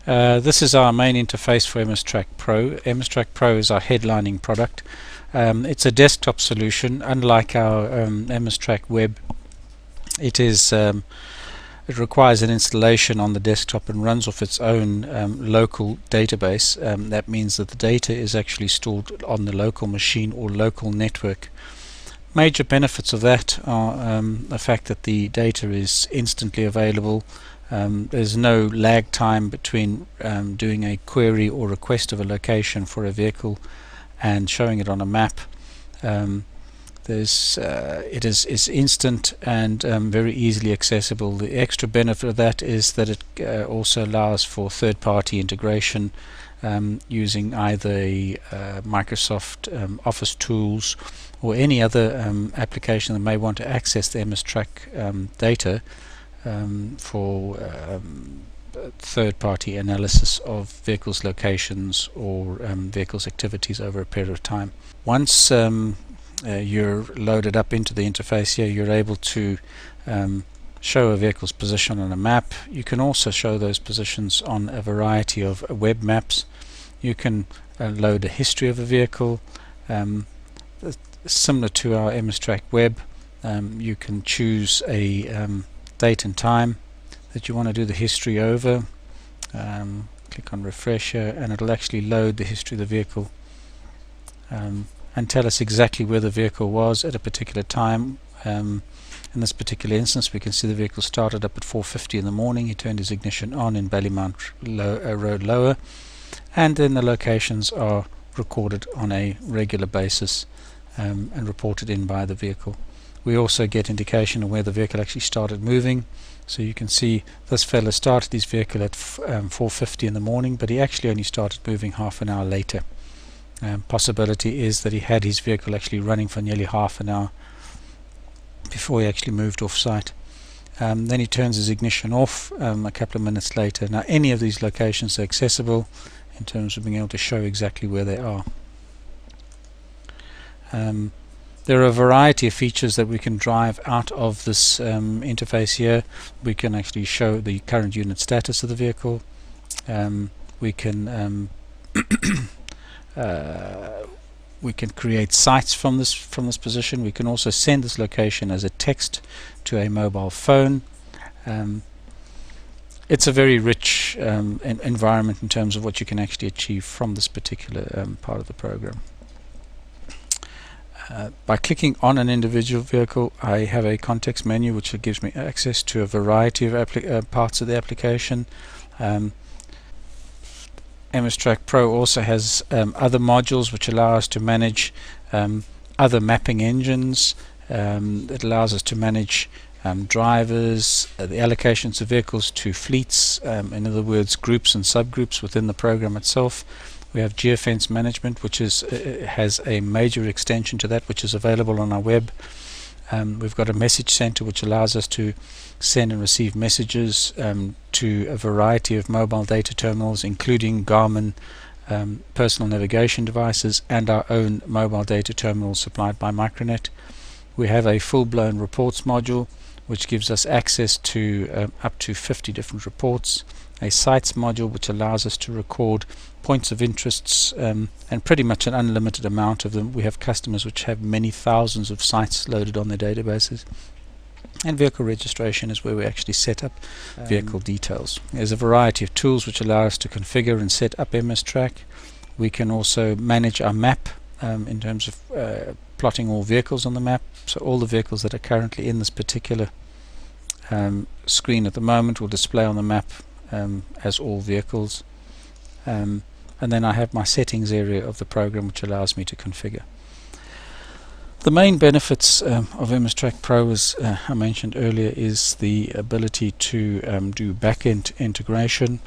This is our main interface for MS-Track Pro. MS-Track Pro is our headlining product. It's a desktop solution. Unlike our MS-Track Web, it requires an installation on the desktop and runs off its own local database. That means that the data is actually stored on the local machine or local network. Major benefits of that are the fact that the data is instantly available. There's no lag time between doing a query or request of a location for a vehicle and showing it on a map. It is instant and very easily accessible. The extra benefit of that is that it also allows for third-party integration using either Microsoft Office tools or any other application that may want to access the MS-Track data for third-party analysis of vehicles' locations or vehicles' activities over a period of time. Once you're loaded up into the interface here, you're able to show a vehicle's position on a map. You can also show those positions on a variety of web maps. You can load a history of a vehicle. Similar to our MS-Track Web, you can choose a date and time that you want to do the history over. Click on refresh here and it'll actually load the history of the vehicle and tell us exactly where the vehicle was at a particular time. In this particular instance, we can see the vehicle started up at 4:50 in the morning. He turned his ignition on in Ballymount Road Lower, and then the locations are recorded on a regular basis and reported in by the vehicle. We also get indication of where the vehicle actually started moving. So you can see this fella started his vehicle at 4:50 in the morning, but he actually only started moving half an hour later. Possibility is that he had his vehicle actually running for nearly half an hour before he actually moved off site. Then he turns his ignition off a couple of minutes later. Now any of these locations are accessible in terms of being able to show exactly where they are. There are a variety of features that we can drive out of this interface here. We can actually show the current unit status of the vehicle. We can create sites from this position. We can also send this location as a text to a mobile phone. It's a very rich environment in terms of what you can actually achieve from this particular part of the program. By clicking on an individual vehicle, I have a context menu which gives me access to a variety of parts of the application. MS-Track Pro also has other modules which allow us to manage other mapping engines. It allows us to manage drivers, the allocations of vehicles to fleets, in other words groups and subgroups within the program itself. We have Geofence Management, which has a major extension to that, which is available on our web. We've got a message center which allows us to send and receive messages to a variety of mobile data terminals, including Garmin personal navigation devices and our own mobile data terminals supplied by Micronet. We have a full-blown reports module which gives us access to up to 50 different reports. A sites module which allows us to record points of interests and pretty much an unlimited amount of them. We have customers which have many thousands of sites loaded on their databases. And vehicle registration is where we actually set up vehicle details. There's a variety of tools which allow us to configure and set up MS-Track. We can also manage our map in terms of plotting all vehicles on the map. So all the vehicles that are currently in this particular screen at the moment will display on the map as all vehicles. And then I have my settings area of the program which allows me to configure. The main benefits of MS-Track Pro, as I mentioned earlier, is the ability to do backend integration.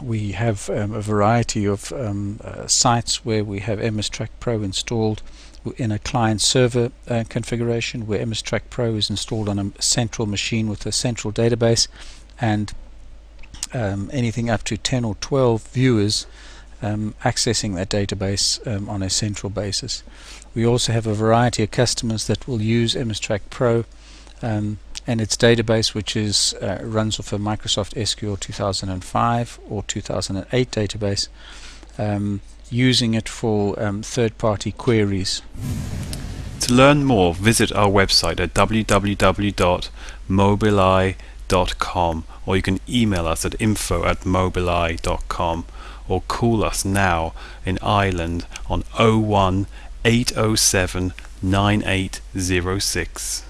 We have a variety of sites where we have MS-Track Pro installed in a client-server configuration, where MS-Track Pro is installed on a central machine with a central database, and anything up to 10 or 12 viewers accessing that database on a central basis. We also have a variety of customers that will use MS-Track Pro and and its database, which is runs off a Microsoft SQL 2005 or 2008 database, using it for third-party queries. To learn more, visit our website at www.mobileye.com, or you can email us at info@mobileye.com, or call us now in Ireland on 01 807 9806.